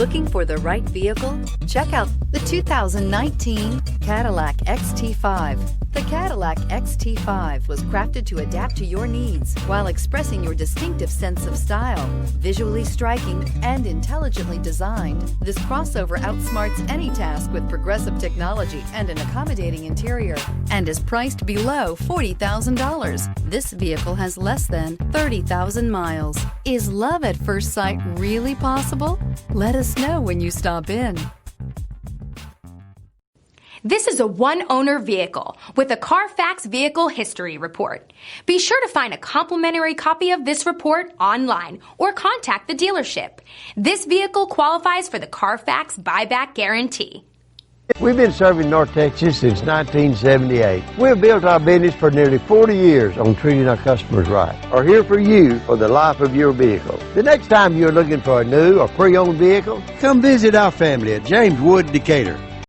Looking for the right vehicle? Check out the 2019 Cadillac XT5. The Cadillac XT5 was crafted to adapt to your needs while expressing your distinctive sense of style. Visually striking and intelligently designed, this crossover outsmarts any task with progressive technology and an accommodating interior, and is priced below $40,000. This vehicle has less than 30,000 miles. Is love at first sight really possible? Let us know when you stop in. This is a one-owner vehicle with a Carfax Vehicle History Report. Be sure to find a complimentary copy of this report online or contact the dealership. This vehicle qualifies for the Carfax Buyback Guarantee. We've been serving North Texas since 1978. We've built our business for nearly 40 years on treating our customers right. We're here for you for the life of your vehicle. The next time you're looking for a new or pre-owned vehicle, come visit our family at James Wood Decatur.